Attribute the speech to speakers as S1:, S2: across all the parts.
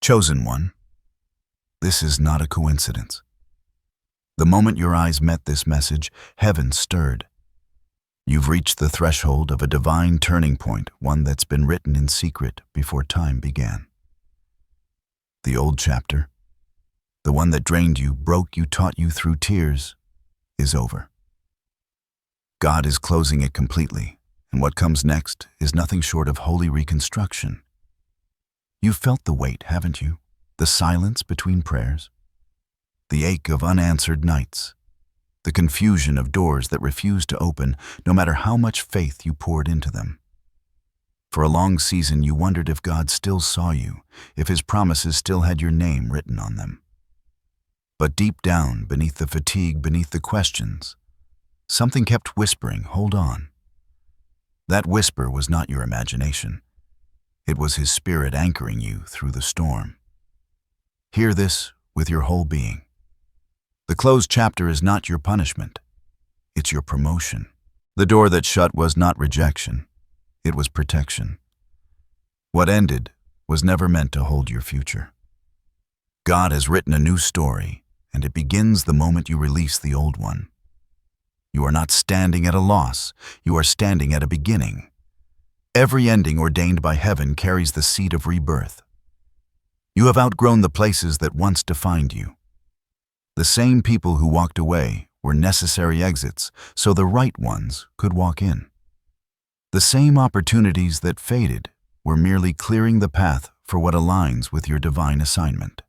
S1: Chosen one, this is not a coincidence. The moment your eyes met this message, heaven stirred. You've reached the threshold of a divine turning point, one that's been written in secret before time began. The old chapter, the one that drained you, broke you, taught you through tears, is over. God is closing it completely, and what comes next is nothing short of holy reconstruction. You've felt the weight, haven't you? The silence between prayers, the ache of unanswered nights, the confusion of doors that refused to open no matter how much faith you poured into them. For a long season you wondered if God still saw you, if His promises still had your name written on them. But deep down, beneath the fatigue, beneath the questions, something kept whispering, "Hold on." That whisper was not your imagination. It was His Spirit anchoring you through the storm. Hear this with your whole being. The closed chapter is not your punishment. It's your promotion. The door that shut was not rejection. It was protection. What ended was never meant to hold your future. God has written a new story, and it begins the moment you release the old one. You are not standing at a loss. You are standing at a beginning. Every ending ordained by heaven carries the seed of rebirth. You have outgrown the places that once defined you. The same people who walked away were necessary exits so the right ones could walk in. The same opportunities that faded were merely clearing the path for what aligns with your divine assignment.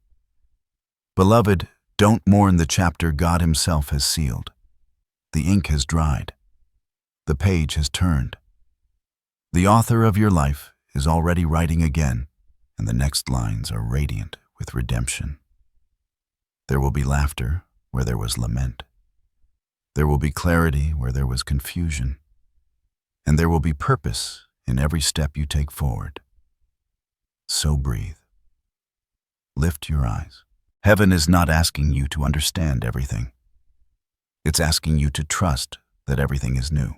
S1: Beloved, don't mourn the chapter God Himself has sealed. The ink has dried. The page has turned. The author of your life is already writing again, and the next lines are radiant with redemption. There will be laughter where there was lament. There will be clarity where there was confusion. And there will be purpose in every step you take forward. So breathe. Lift your eyes. Heaven is not asking you to understand everything. It's asking you to trust that everything is new.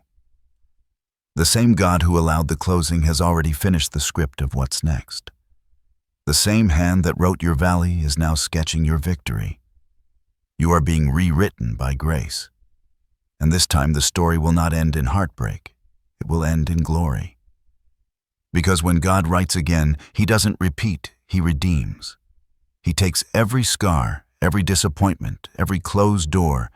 S1: The same God who allowed the closing has already finished the script of what's next. The same hand that wrote your valley is now sketching your victory. You are being rewritten by grace. And this time the story will not end in heartbreak. It will end in glory. Because when God writes again, He doesn't repeat, He redeems. He takes every scar, every disappointment, every closed door,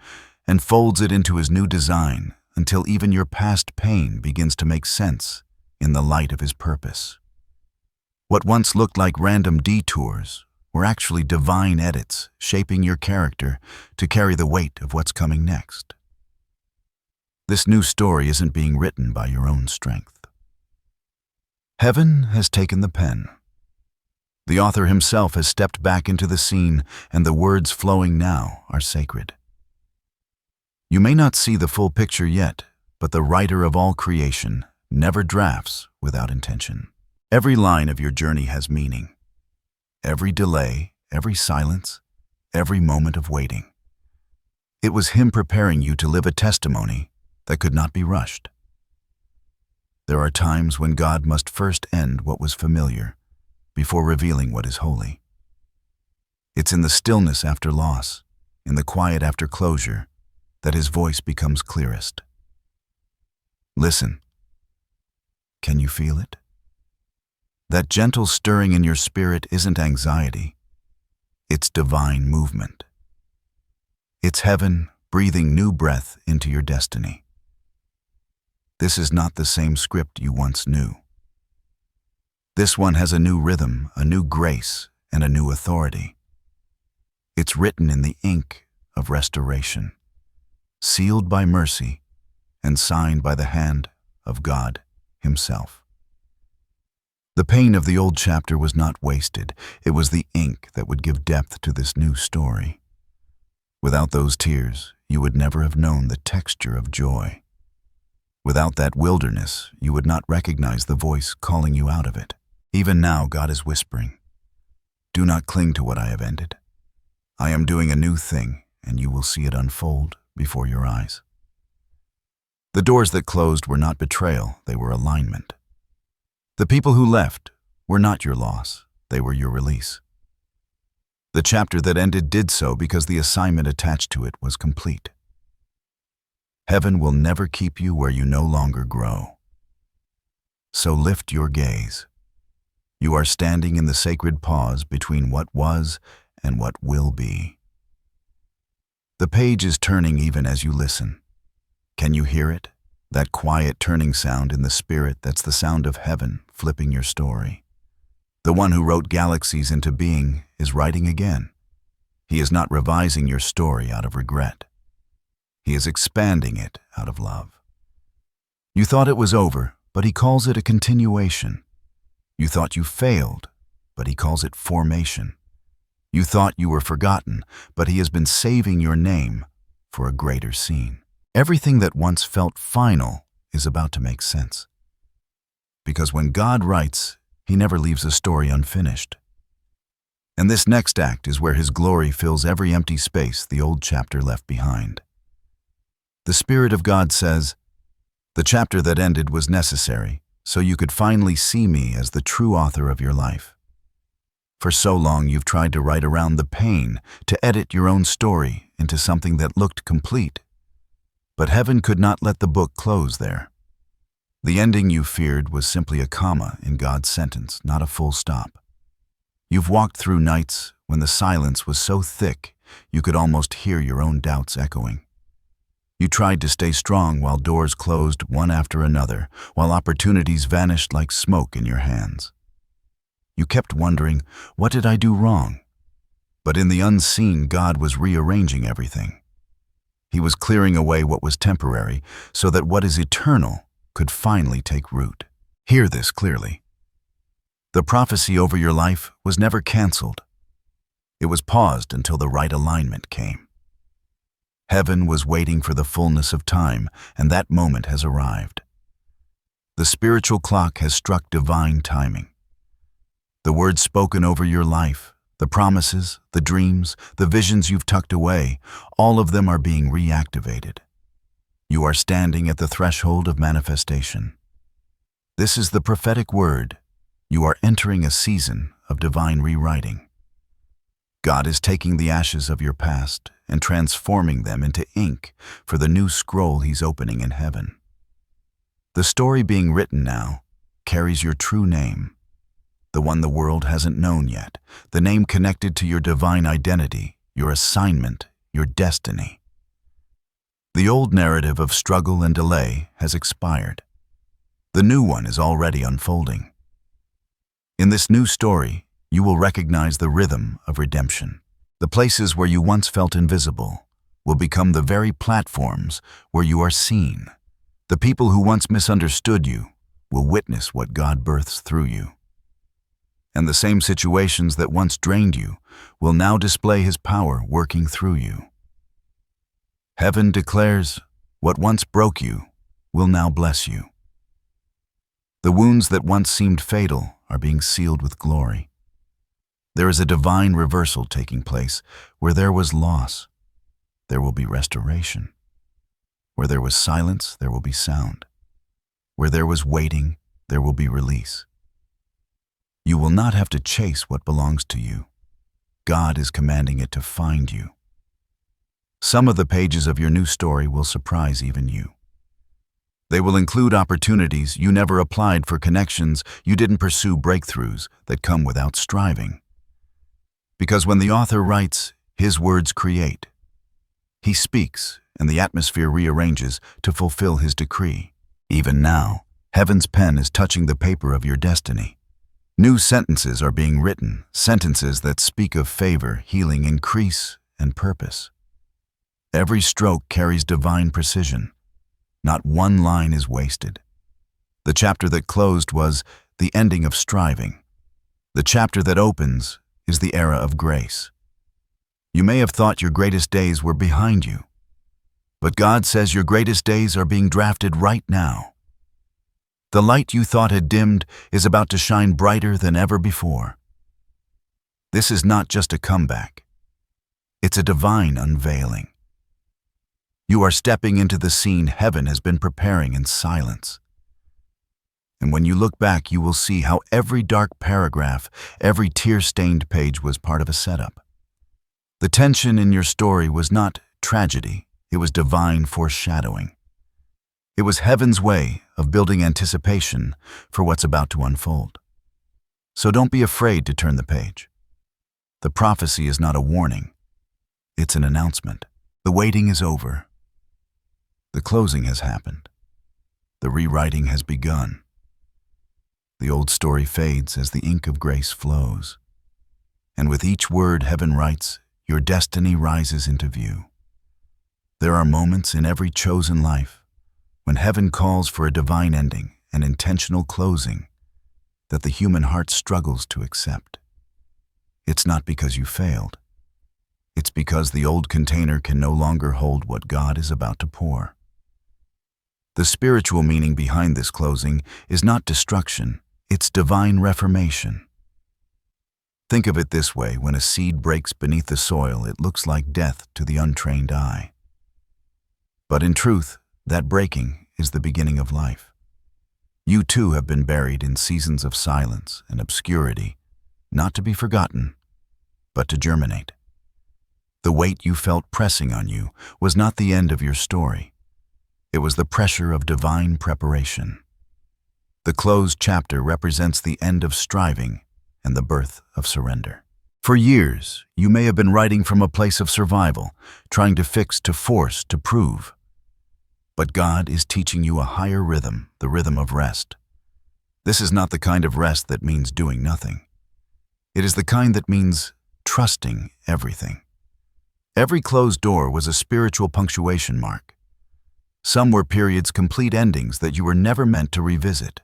S1: and folds it into His new design until even your past pain begins to make sense in the light of His purpose. What once looked like random detours were actually divine edits shaping your character to carry the weight of what's coming next. This new story isn't being written by your own strength. Heaven has taken the pen. The author himself has stepped back into the scene, and the words flowing now are sacred. You may not see the full picture yet, but the writer of all creation never drafts without intention. Every line of your journey has meaning. Every delay, every silence, every moment of waiting. It was Him preparing you to live a testimony that could not be rushed. There are times when God must first end what was familiar before revealing what is holy. It's in the stillness after loss, in the quiet after closure, that His voice becomes clearest. Listen. Can you feel it? That gentle stirring in your spirit isn't anxiety. It's divine movement. It's heaven breathing new breath into your destiny. This is not the same script you once knew. This one has a new rhythm, a new grace, and a new authority. It's written in the ink of restoration, sealed by mercy, and signed by the hand of God Himself. The pain of the old chapter was not wasted. It was the ink that would give depth to this new story. Without those tears, you would never have known the texture of joy. Without that wilderness, you would not recognize the voice calling you out of it. Even now, God is whispering, "Do not cling to what I have ended. I am doing a new thing, and you will see it unfold before your eyes." The doors that closed were not betrayal, they were alignment. The people who left were not your loss, they were your release. The chapter that ended did so because the assignment attached to it was complete. Heaven will never keep you where you no longer grow. So lift your gaze. You are standing in the sacred pause between what was and what will be. The page is turning even as you listen. Can you hear it? That quiet turning sound in the spirit that's the sound of heaven flipping your story. The one who wrote galaxies into being is writing again. He is not revising your story out of regret. He is expanding it out of love. You thought it was over, but he calls it a continuation. You thought you failed, but he calls it formation. You thought you were forgotten, but he has been saving your name for a greater scene. Everything that once felt final is about to make sense. Because when God writes, he never leaves a story unfinished. And this next act is where his glory fills every empty space the old chapter left behind. The Spirit of God says, "The chapter that ended was necessary, so you could finally see me as the true author of your life. For so long you've tried to write around the pain, to edit your own story into something that looked complete. But heaven could not let the book close there. The ending you feared was simply a comma in God's sentence, not a full stop. You've walked through nights when the silence was so thick you could almost hear your own doubts echoing. You tried to stay strong while doors closed one after another, while opportunities vanished like smoke in your hands. You kept wondering, what did I do wrong? But in the unseen, God was rearranging everything. He was clearing away what was temporary so that what is eternal could finally take root. Hear this clearly. The prophecy over your life was never canceled. It was paused until the right alignment came. Heaven was waiting for the fullness of time, and that moment has arrived. The spiritual clock has struck divine timing. The words spoken over your life, the promises, the dreams, the visions you've tucked away, all of them are being reactivated. You are standing at the threshold of manifestation. This is the prophetic word. You are entering a season of divine rewriting. God is taking the ashes of your past and transforming them into ink for the new scroll he's opening in heaven. The story being written now carries your true name, the one the world hasn't known yet, the name connected to your divine identity, your assignment, your destiny. The old narrative of struggle and delay has expired. The new one is already unfolding. In this new story, you will recognize the rhythm of redemption. The places where you once felt invisible will become the very platforms where you are seen. The people who once misunderstood you will witness what God births through you. And the same situations that once drained you will now display his power working through you. Heaven declares, what once broke you will now bless you. The wounds that once seemed fatal are being sealed with glory. There is a divine reversal taking place. Where there was loss, there will be restoration. Where there was silence, there will be sound. Where there was waiting, there will be release. You will not have to chase what belongs to you. God is commanding it to find you. Some of the pages of your new story will surprise even you. They will include opportunities you never applied for, connections you didn't pursue, breakthroughs that come without striving. Because when the author writes, his words create. He speaks, and the atmosphere rearranges to fulfill his decree. Even now, heaven's pen is touching the paper of your destiny. New sentences are being written, sentences that speak of favor, healing, increase, and purpose. Every stroke carries divine precision. Not one line is wasted. The chapter that closed was the ending of striving. The chapter that opens is the era of grace. You may have thought your greatest days were behind you, but God says your greatest days are being drafted right now. The light you thought had dimmed is about to shine brighter than ever before. This is not just a comeback. It's a divine unveiling. You are stepping into the scene heaven has been preparing in silence. And when you look back, you will see how every dark paragraph, every tear-stained page was part of a setup. The tension in your story was not tragedy, it was divine foreshadowing. It was heaven's way of building anticipation for what's about to unfold. So don't be afraid to turn the page. The prophecy is not a warning, it's an announcement. The waiting is over. The closing has happened. The rewriting has begun. The old story fades as the ink of grace flows. And with each word heaven writes, your destiny rises into view. There are moments in every chosen life when heaven calls for a divine ending, an intentional closing that the human heart struggles to accept. It's not because you failed. It's because the old container can no longer hold what God is about to pour. The spiritual meaning behind this closing is not destruction, it's divine reformation. Think of it this way: when a seed breaks beneath the soil, it looks like death to the untrained eye. But in truth, that breaking is the beginning of life. You too have been buried in seasons of silence and obscurity, not to be forgotten, but to germinate. The weight you felt pressing on you was not the end of your story. It was the pressure of divine preparation. The closed chapter represents the end of striving and the birth of surrender. For years, you may have been writing from a place of survival, trying to fix, to force, to prove. But God is teaching you a higher rhythm, the rhythm of rest. This is not the kind of rest that means doing nothing. It is the kind that means trusting everything. Every closed door was a spiritual punctuation mark. Some were periods, complete endings that you were never meant to revisit.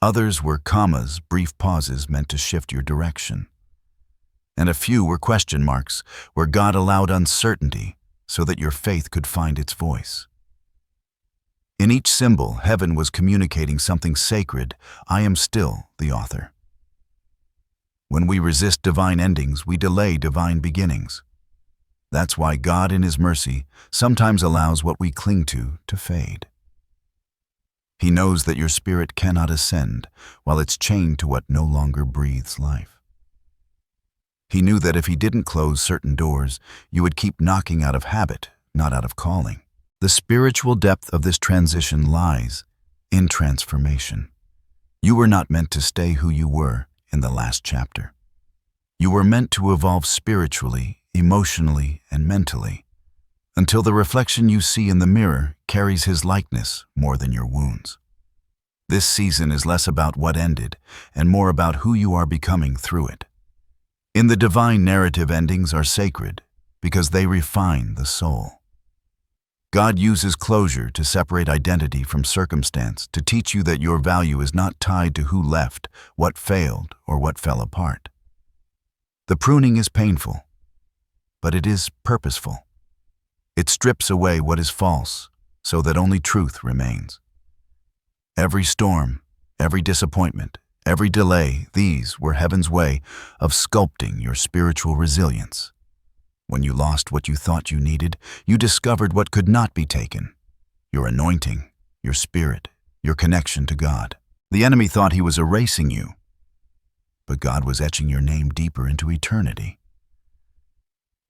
S1: Others were commas, brief pauses meant to shift your direction. And a few were question marks, where God allowed uncertainty so that your faith could find its voice. In each symbol, heaven was communicating something sacred: I am still the author. When we resist divine endings, we delay divine beginnings. That's why God, in His mercy, sometimes allows what we cling to fade. He knows that your spirit cannot ascend while it's chained to what no longer breathes life. He knew that if He didn't close certain doors, you would keep knocking out of habit, not out of calling. The spiritual depth of this transition lies in transformation. You were not meant to stay who you were in the last chapter. You were meant to evolve spiritually, emotionally, and mentally, until the reflection you see in the mirror carries His likeness more than your wounds. This season is less about what ended and more about who you are becoming through it. In the divine narrative, endings are sacred because they refine the soul. God uses closure to separate identity from circumstance, to teach you that your value is not tied to who left, what failed, or what fell apart. The pruning is painful, but it is purposeful. It strips away what is false so that only truth remains. Every storm, every disappointment, every delay, these were heaven's way of sculpting your spiritual resilience. When you lost what you thought you needed, you discovered what could not be taken: your anointing, your spirit, your connection to God. The enemy thought he was erasing you, but God was etching your name deeper into eternity.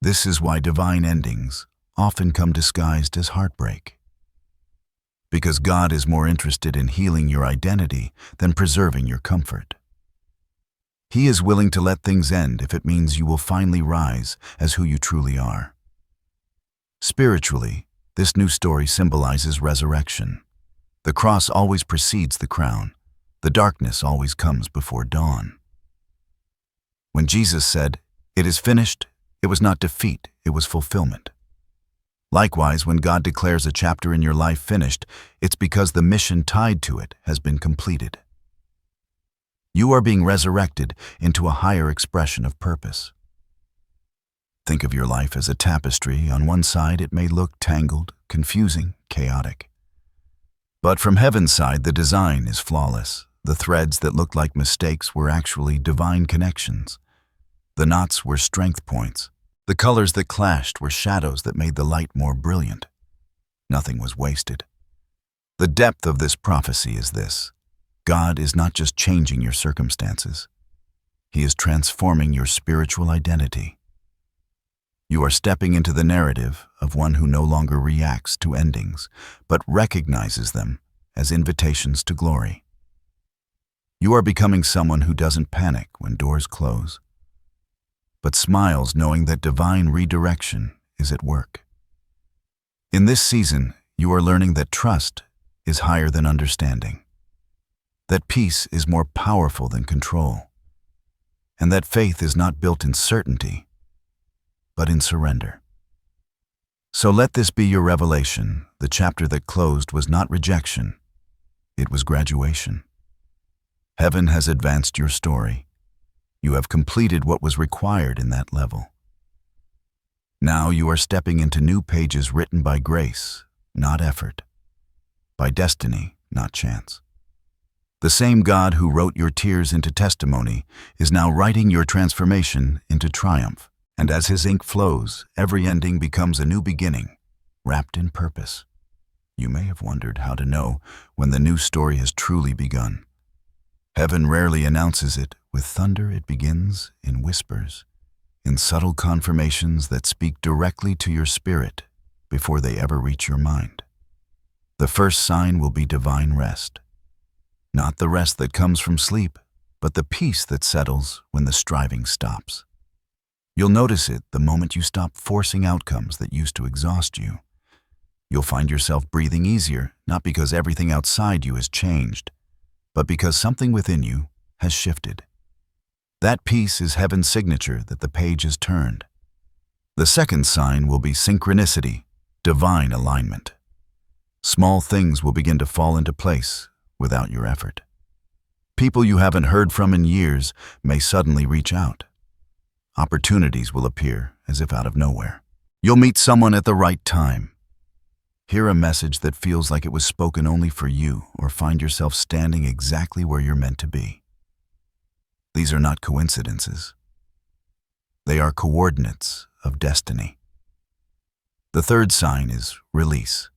S1: This is why divine endings often come disguised as heartbreak. Because God is more interested in healing your identity than preserving your comfort. He is willing to let things end if it means you will finally rise as who you truly are. Spiritually, this new story symbolizes resurrection. The cross always precedes the crown. The darkness always comes before dawn. When Jesus said, "It is finished," it was not defeat, it was fulfillment. Likewise, when God declares a chapter in your life finished, it's because the mission tied to it has been completed. You are being resurrected into a higher expression of purpose. Think of your life as a tapestry. On one side, it may look tangled, confusing, chaotic. But from heaven's side, the design is flawless. The threads that looked like mistakes were actually divine connections. The knots were strength points. The colors that clashed were shadows that made the light more brilliant. Nothing was wasted. The depth of this prophecy is this: God is not just changing your circumstances. He is transforming your spiritual identity. You are stepping into the narrative of one who no longer reacts to endings, but recognizes them as invitations to glory. You are becoming someone who doesn't panic when doors close, but smiles knowing that divine redirection is at work. In this season, you are learning that trust is higher than understanding, that peace is more powerful than control, and that faith is not built in certainty, but in surrender. So let this be your revelation. The chapter that closed was not rejection, it was graduation. Heaven has advanced your story. You have completed what was required in that level. Now you are stepping into new pages written by grace, not effort, by destiny, not chance. The same God who wrote your tears into testimony is now writing your transformation into triumph. And as his ink flows, every ending becomes a new beginning, wrapped in purpose. You may have wondered how to know when the new story has truly begun. Heaven rarely announces it. With thunder, it begins in whispers, in subtle confirmations that speak directly to your spirit before they ever reach your mind. The first sign will be divine rest. Not the rest that comes from sleep, but the peace that settles when the striving stops. You'll notice it the moment you stop forcing outcomes that used to exhaust you. You'll find yourself breathing easier, not because everything outside you has changed, but because something within you has shifted. That peace is heaven's signature that the page is turned. The second sign will be synchronicity, divine alignment. Small things will begin to fall into place without your effort. People you haven't heard from in years may suddenly reach out. Opportunities will appear as if out of nowhere. You'll meet someone at the right time. Hear a message that feels like it was spoken only for you, or find yourself standing exactly where you're meant to be. These are not coincidences. They are coordinates of destiny. The third sign is release.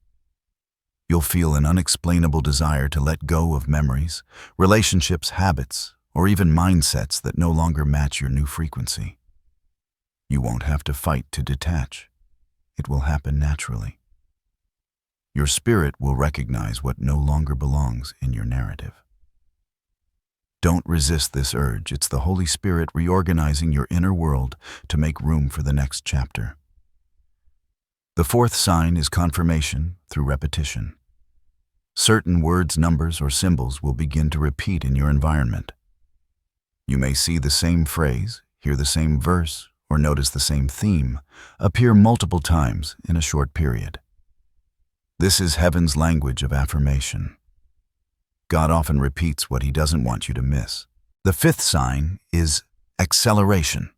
S1: You'll feel an unexplainable desire to let go of memories, relationships, habits, or even mindsets that no longer match your new frequency. You won't have to fight to detach. It will happen naturally. Your spirit will recognize what no longer belongs in your narrative. Don't resist this urge. It's the Holy Spirit reorganizing your inner world to make room for the next chapter. The fourth sign is confirmation through repetition. Certain words, numbers, or symbols will begin to repeat in your environment. You may see the same phrase, hear the same verse, or notice the same theme appear multiple times in a short period. This is heaven's language of affirmation. God often repeats what he doesn't want you to miss. The fifth sign is acceleration.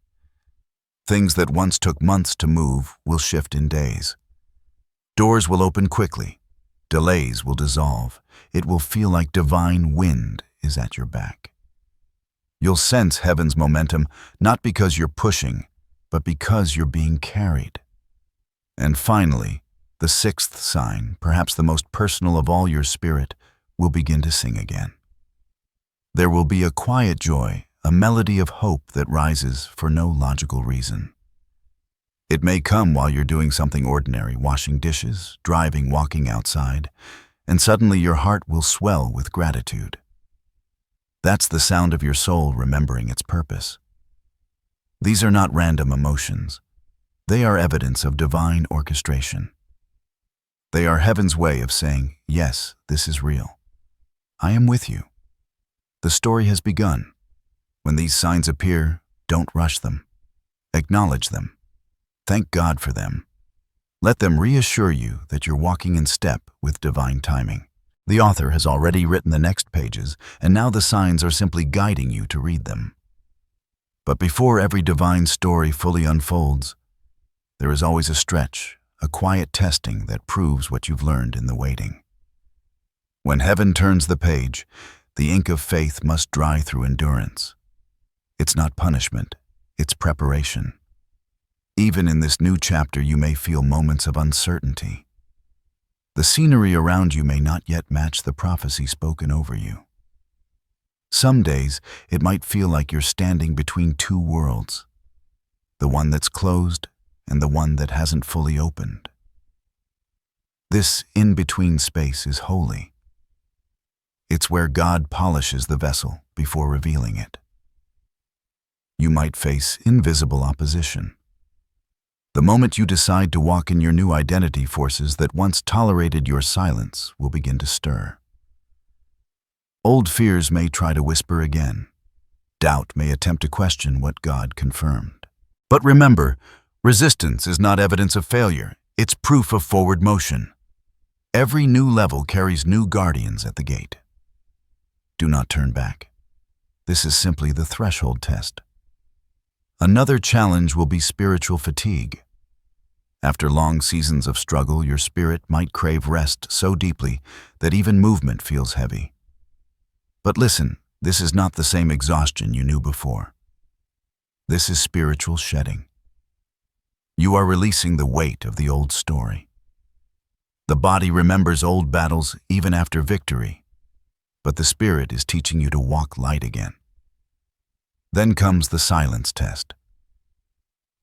S1: Things that once took months to move will shift in days. Doors will open quickly. Delays will dissolve. It will feel like divine wind is at your back. You'll sense heaven's momentum, not because you're pushing, but because you're being carried. And finally, the sixth sign, perhaps the most personal of all, your spirit will begin to sing again. There will be a quiet joy, a melody of hope that rises for no logical reason. It may come while you're doing something ordinary, washing dishes, driving, walking outside, and suddenly your heart will swell with gratitude. That's the sound of your soul remembering its purpose. These are not random emotions. They are evidence of divine orchestration. They are heaven's way of saying, yes, this is real. I am with you. The story has begun. When these signs appear, don't rush them. Acknowledge them. Thank God for them. Let them reassure you that you're walking in step with divine timing. The author has already written the next pages, and now the signs are simply guiding you to read them. But before every divine story fully unfolds, there is always a stretch, a quiet testing that proves what you've learned in the waiting. When heaven turns the page, the ink of faith must dry through endurance. It's not punishment, it's preparation. Even in this new chapter, you may feel moments of uncertainty. The scenery around you may not yet match the prophecy spoken over you. Some days, it might feel like you're standing between two worlds, the one that's closed and the one that hasn't fully opened. This in-between space is holy. It's where God polishes the vessel before revealing it. You might face invisible opposition. The moment you decide to walk in your new identity, forces that once tolerated your silence will begin to stir. Old fears may try to whisper again. Doubt may attempt to question what God confirmed. But remember, resistance is not evidence of failure, it's proof of forward motion. Every new level carries new guardians at the gate. Do not turn back. This is simply the threshold test. Another challenge will be spiritual fatigue. After long seasons of struggle, your spirit might crave rest so deeply that even movement feels heavy. But listen, this is not the same exhaustion you knew before. This is spiritual shedding. You are releasing the weight of the old story. The body remembers old battles even after victory, but the spirit is teaching you to walk light again. Then comes the silence test.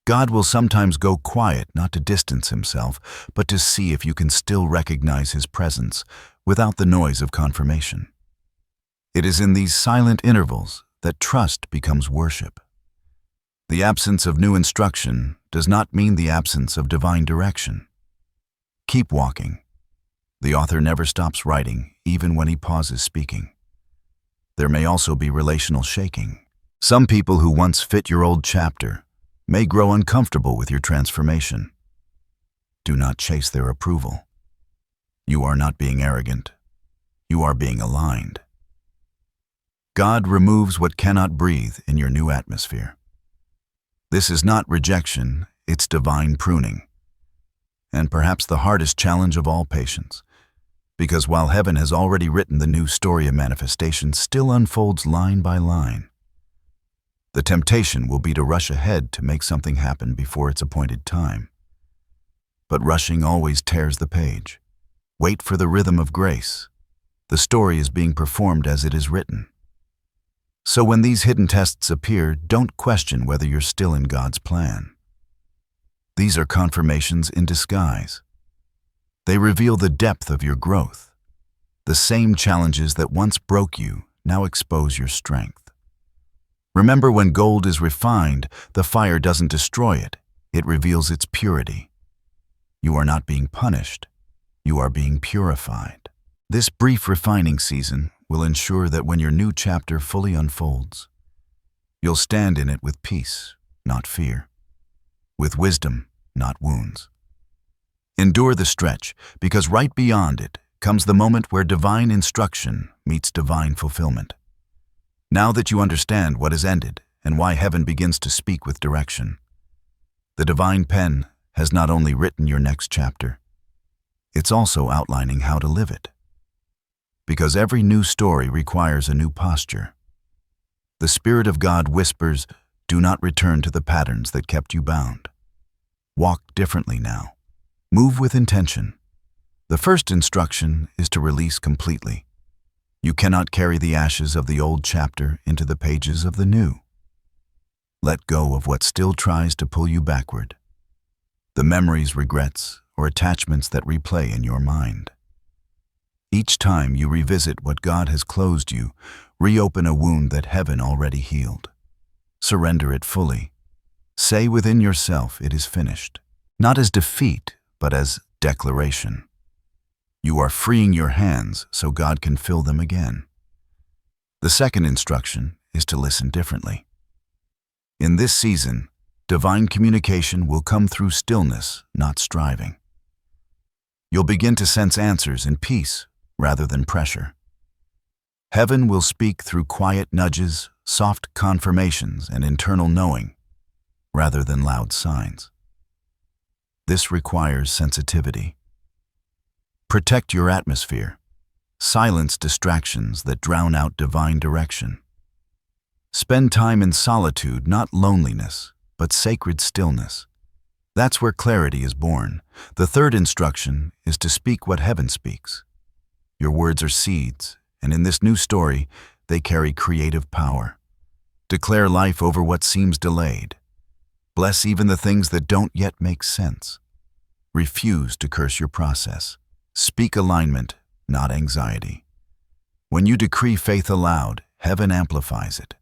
S1: God will sometimes go quiet, not to distance himself, but to see if you can still recognize his presence without the noise of confirmation. It is in these silent intervals that trust becomes worship. The absence of new instruction does not mean the absence of divine direction. Keep walking. The author never stops writing, even when he pauses speaking. There may also be relational shaking. Some people who once fit your old chapter may grow uncomfortable with your transformation. Do not chase their approval. You are not being arrogant. You are being aligned. God removes what cannot breathe in your new atmosphere. This is not rejection, it's divine pruning. And perhaps the hardest challenge of all, patience. Because while heaven has already written the new story of manifestation, still unfolds line by line. The temptation will be to rush ahead to make something happen before its appointed time. But rushing always tears the page. Wait for the rhythm of grace. The story is being performed as it is written. So when these hidden tests appear, don't question whether you're still in God's plan. These are confirmations in disguise. They reveal the depth of your growth. The same challenges that once broke you now expose your strength. Remember, when gold is refined, the fire doesn't destroy it, it reveals its purity. You are not being punished, you are being purified. This brief refining season will ensure that when your new chapter fully unfolds, you'll stand in it with peace, not fear, with wisdom, not wounds. Endure the stretch, because right beyond it comes the moment where divine instruction meets divine fulfillment. Now that you understand what has ended and why heaven begins to speak with direction, the divine pen has not only written your next chapter, it's also outlining how to live it. Because every new story requires a new posture. The Spirit of God whispers, do not return to the patterns that kept you bound. Walk differently now. Move with intention. The first instruction is to release completely. You cannot carry the ashes of the old chapter into the pages of the new. Let go of what still tries to pull you backward. The memories, regrets, or attachments that replay in your mind. Each time you revisit what God has closed, you reopen a wound that heaven already healed. Surrender it fully. Say within yourself, it is finished. Not as defeat, but as declaration. You are freeing your hands so God can fill them again. The second instruction is to listen differently. In this season, divine communication will come through stillness, not striving. You'll begin to sense answers in peace rather than pressure. Heaven will speak through quiet nudges, soft confirmations, and internal knowing, rather than loud signs. This requires sensitivity. Protect your atmosphere. Silence distractions that drown out divine direction. Spend time in solitude, not loneliness, but sacred stillness. That's where clarity is born. The third instruction is to speak what heaven speaks. Your words are seeds, and in this new story, they carry creative power. Declare life over what seems delayed. Bless even the things that don't yet make sense. Refuse to curse your process. Speak alignment, not anxiety. When you decree faith aloud, heaven amplifies it.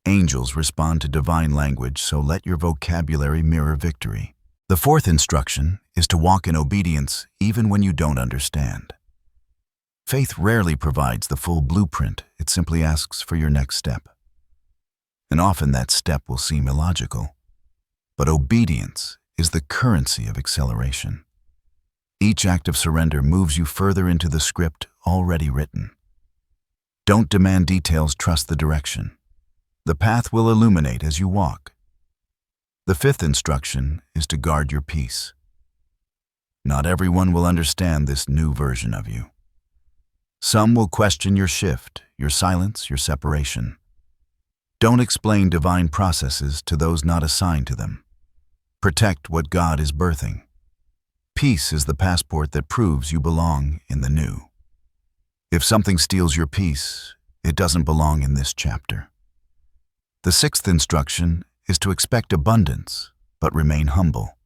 S1: Angels respond to divine language, so let your vocabulary mirror victory. The fourth instruction is to walk in obedience even when you don't understand. Faith rarely provides the full blueprint, it simply asks for your next step. And often that step will seem illogical. But obedience is the currency of acceleration. Each act of surrender moves you further into the script already written. Don't demand details, trust the direction. The path will illuminate as you walk. The fifth instruction is to guard your peace. Not everyone will understand this new version of you. Some will question your shift, your silence, your separation. Don't explain divine processes to those not assigned to them. Protect what God is birthing. Peace is the passport that proves you belong in the new. If something steals your peace, it doesn't belong in this chapter. The sixth instruction is to expect abundance, but remain humble.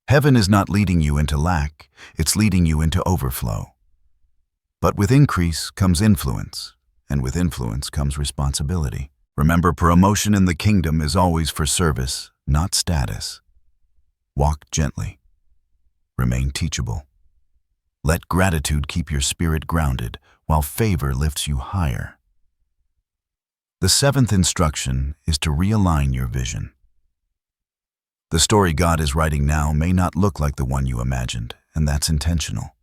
S1: Heaven is not leading you into lack, it's leading you into overflow. But with increase comes influence, and with influence comes responsibility. Remember, promotion in the kingdom is always for service, not status. Walk gently. Remain teachable. Let gratitude keep your spirit grounded, while favor lifts you higher. The seventh instruction is to realign your vision. The story God is writing now may not look like the one you imagined, and that's intentional.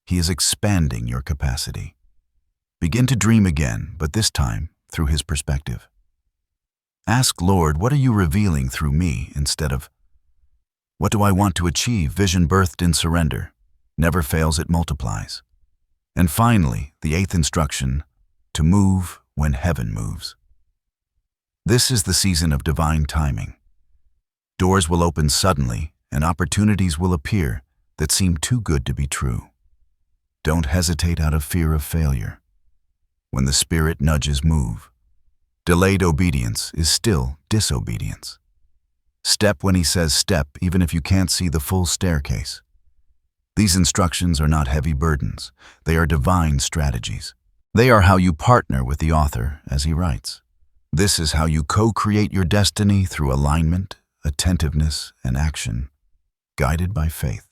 S1: He is expanding your capacity. Begin to dream again, but this time through His perspective. Ask, Lord, what are you revealing through me, instead of, what do I want to achieve? Vision birthed in surrender never fails, it multiplies. And finally, the eighth instruction, to move when heaven moves. This is the season of divine timing. Doors will open suddenly, and opportunities will appear that seem too good to be true. Don't hesitate out of fear of failure. When the Spirit nudges, move. Delayed obedience is still disobedience. Step when He says step, even if you can't see the full staircase. These instructions are not heavy burdens. They are divine strategies. They are how you partner with the author as he writes. This is how you co-create your destiny through alignment, attentiveness, and action, guided by faith.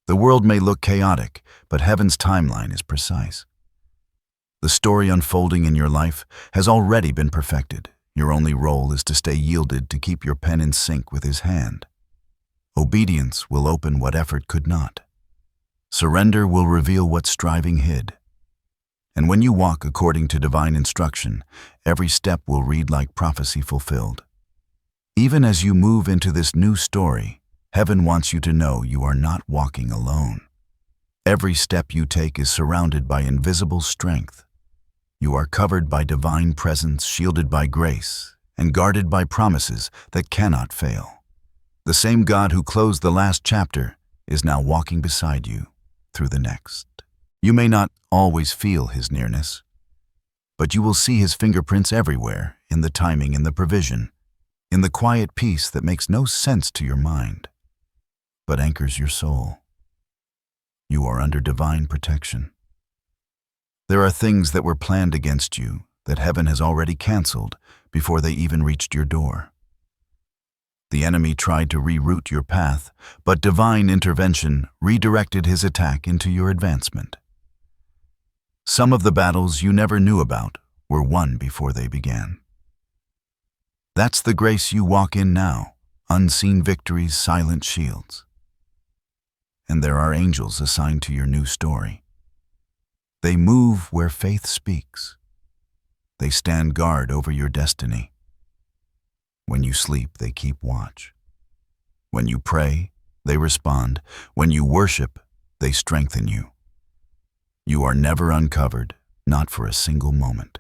S1: The world may look chaotic, but heaven's timeline is precise. The story unfolding in your life has already been perfected. Your only role is to stay yielded, to keep your pen in sync with His hand. Obedience will open what effort could not. Surrender will reveal what striving hid. And when you walk according to divine instruction, every step will read like prophecy fulfilled. Even as you move into this new story, heaven wants you to know you are not walking alone. Every step you take is surrounded by invisible strength. You are covered by divine presence, shielded by grace, and guarded by promises that cannot fail. The same God who closed the last chapter is now walking beside you through the next. You may not always feel His nearness, but you will see His fingerprints everywhere, in the timing, in the provision, in the quiet peace that makes no sense to your mind, but anchors your soul. You are under divine protection. There are things that were planned against you that heaven has already canceled before they even reached your door. The enemy tried to reroute your path, but divine intervention redirected his attack into your advancement. Some of the battles you never knew about were won before they began. That's the grace you walk in now, unseen victories, silent shields. And there are angels assigned to your new story. They move where faith speaks. They stand guard over your destiny. When you sleep, they keep watch. When you pray, they respond. When you worship, they strengthen you. You are never uncovered, not for a single moment.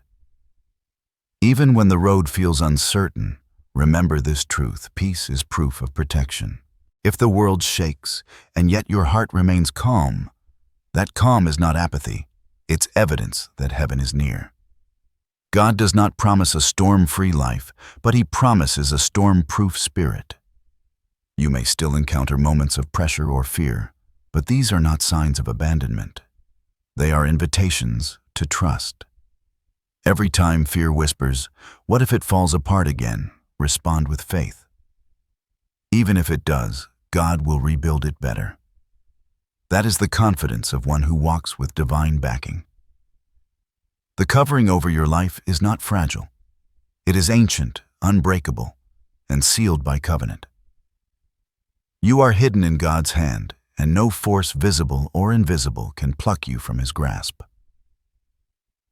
S1: Even when the road feels uncertain, remember this truth: peace is proof of protection. If the world shakes, and yet your heart remains calm, that calm is not apathy, it's evidence that heaven is near. God does not promise a storm-free life, but He promises a storm-proof spirit. You may still encounter moments of pressure or fear, but these are not signs of abandonment. They are invitations to trust. Every time fear whispers, "What if it falls apart again?" respond with faith. Even if it does, God will rebuild it better. That is the confidence of one who walks with divine backing. The covering over your life is not fragile. It is ancient, unbreakable, and sealed by covenant. You are hidden in God's hand, and no force visible or invisible can pluck you from His grasp.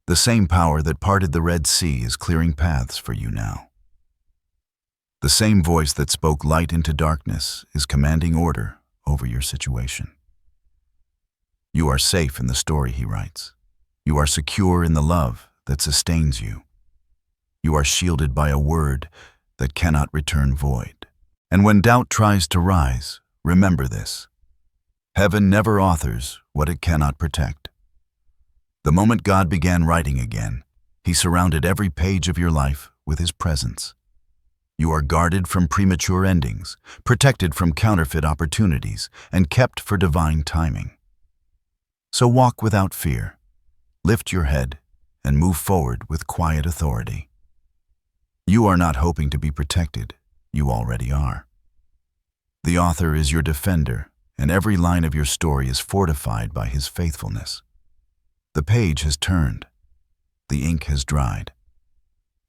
S1: The same power that parted the Red Sea is clearing paths for you now. The same voice that spoke light into darkness is commanding order over your situation. You are safe in the story He writes. You are secure in the love that sustains you. You are shielded by a word that cannot return void. And when doubt tries to rise, remember this: heaven never authors what it cannot protect. The moment God began writing again, He surrounded every page of your life with His presence. You are guarded from premature endings, protected from counterfeit opportunities, and kept for divine timing. So walk without fear, lift your head, and move forward with quiet authority. You are not hoping to be protected, you already are. The author is your defender, and every line of your story is fortified by His faithfulness. The page has turned, the ink has dried,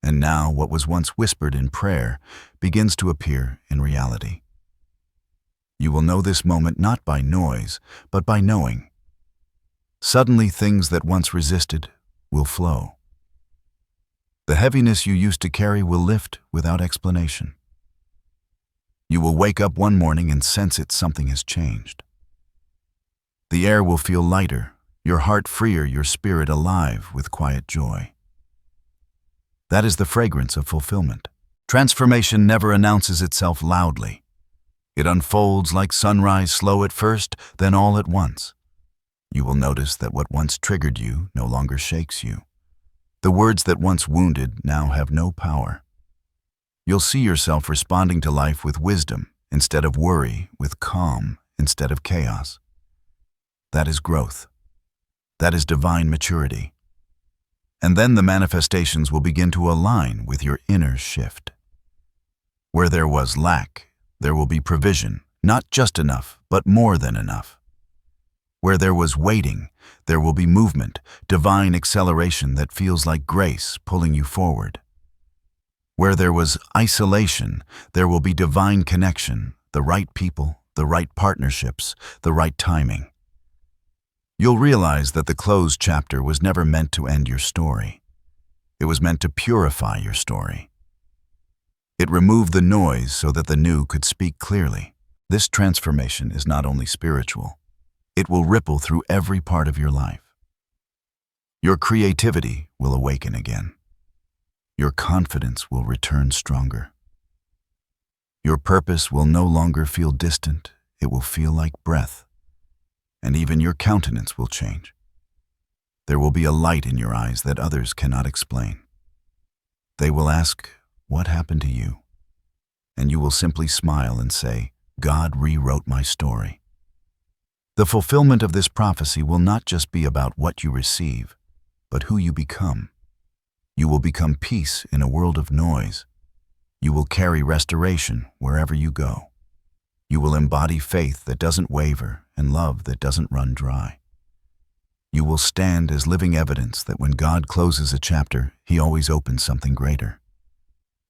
S1: and now what was once whispered in prayer begins to appear in reality. You will know this moment not by noise, but by knowing. Suddenly things that once resisted will flow. The heaviness you used to carry will lift without explanation. You will wake up one morning and sense something has changed. The air will feel lighter, your heart freer, your spirit alive with quiet joy. That is the fragrance of fulfillment. Transformation never announces itself loudly. It unfolds like sunrise, slow at first, then all at once. You will notice that what once triggered you no longer shakes you. The words that once wounded now have no power. You'll see yourself responding to life with wisdom instead of worry, with calm instead of chaos. That is growth. That is divine maturity. And then the manifestations will begin to align with your inner shift. Where there was lack, there will be provision, not just enough, but more than enough. Where there was waiting, there will be movement, divine acceleration that feels like grace pulling you forward. Where there was isolation, there will be divine connection, the right people, the right partnerships, the right timing. You'll realize that the closed chapter was never meant to end your story. It was meant to purify your story. It removed the noise so that the new could speak clearly. This transformation is not only spiritual, it will ripple through every part of your life. Your creativity will awaken again. Your confidence will return stronger. Your purpose will no longer feel distant, it will feel like breath. And even your countenance will change. There will be a light in your eyes that others cannot explain. They will ask, "What happened to you?" And you will simply smile and say, "God rewrote my story." The fulfillment of this prophecy will not just be about what you receive, but who you become. You will become peace in a world of noise. You will carry restoration wherever you go. You will embody faith that doesn't waver and love that doesn't run dry. You will stand as living evidence that when God closes a chapter, He always opens something greater.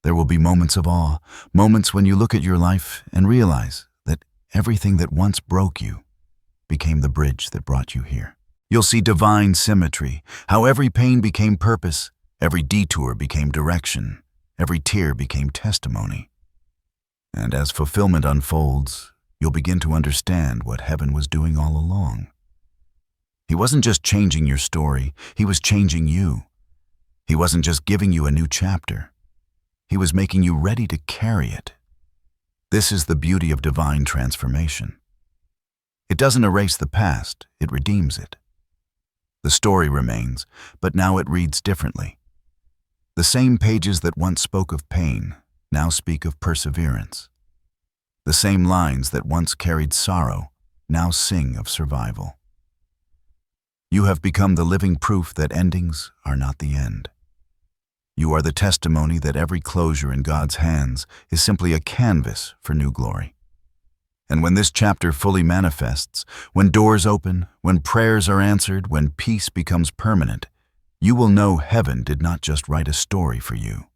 S1: There will be moments of awe, moments when you look at your life and realize that everything that once broke you became the bridge that brought you here. You'll see divine symmetry, how every pain became purpose, every detour became direction, every tear became testimony. And as fulfillment unfolds, you'll begin to understand what heaven was doing all along. He wasn't just changing your story, He was changing you. He wasn't just giving you a new chapter. He was making you ready to carry it. This is the beauty of divine transformation. It doesn't erase the past, it redeems it. The story remains, but now it reads differently. The same pages that once spoke of pain now speak of perseverance. The same lines that once carried sorrow now sing of survival. You have become the living proof that endings are not the end. You are the testimony that every closure in God's hands is simply a canvas for new glory. And when this chapter fully manifests, when doors open, when prayers are answered, when peace becomes permanent, you will know heaven did not just write a story for you.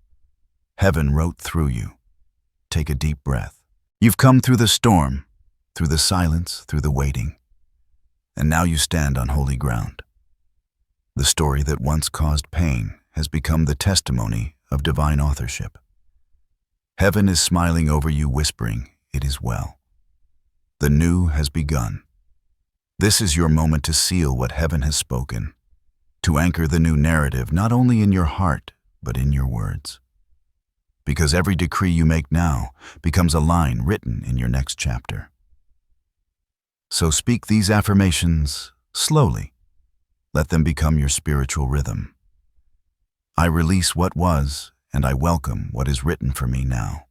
S1: Heaven wrote through you. Take a deep breath. You've come through the storm, through the silence, through the waiting. And now you stand on holy ground. The story that once caused pain has become the testimony of divine authorship. Heaven is smiling over you, whispering, "It is well." The new has begun. This is your moment to seal what heaven has spoken, to anchor the new narrative not only in your heart, but in your words. Because every decree you make now becomes a line written in your next chapter. So speak these affirmations slowly. Let them become your spiritual rhythm. I release what was, and I welcome what is written for me now.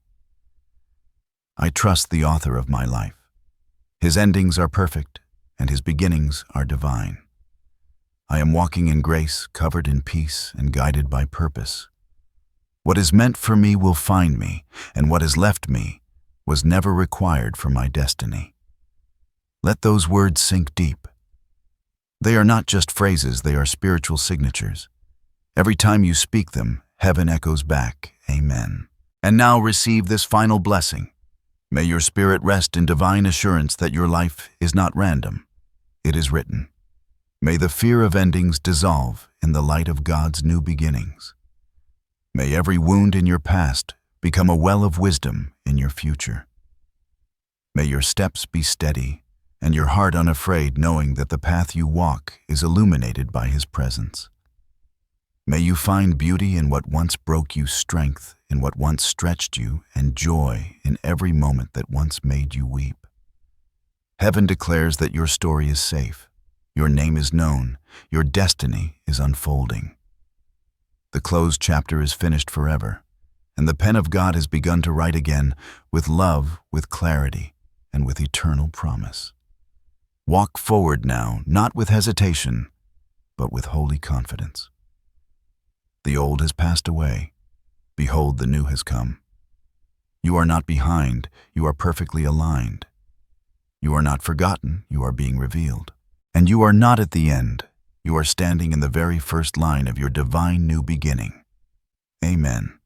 S1: I trust the author of my life. His endings are perfect, and his beginnings are divine. I am walking in grace, covered in peace, and guided by purpose. What is meant for me will find me, and what has left me was never required for my destiny. Let those words sink deep. They are not just phrases, they are spiritual signatures. Every time you speak them, heaven echoes back, Amen. And now receive this final blessing. May your spirit rest in divine assurance that your life is not random. It is written. May the fear of endings dissolve in the light of God's new beginnings. May every wound in your past become a well of wisdom in your future. May your steps be steady and your heart unafraid, knowing that the path you walk is illuminated by His presence. May you find beauty in what once broke you, strength in what once stretched you, and joy in every moment that once made you weep. Heaven declares that your story is safe, your name is known, your destiny is unfolding. The closed chapter is finished forever, and the pen of God has begun to write again with love, with clarity, and with eternal promise. Walk forward now, not with hesitation, but with holy confidence. The old has passed away. Behold, the new has come. You are not behind, you are perfectly aligned. You are not forgotten, you are being revealed. And you are not at the end, you are standing in the very first line of your divine new beginning. Amen.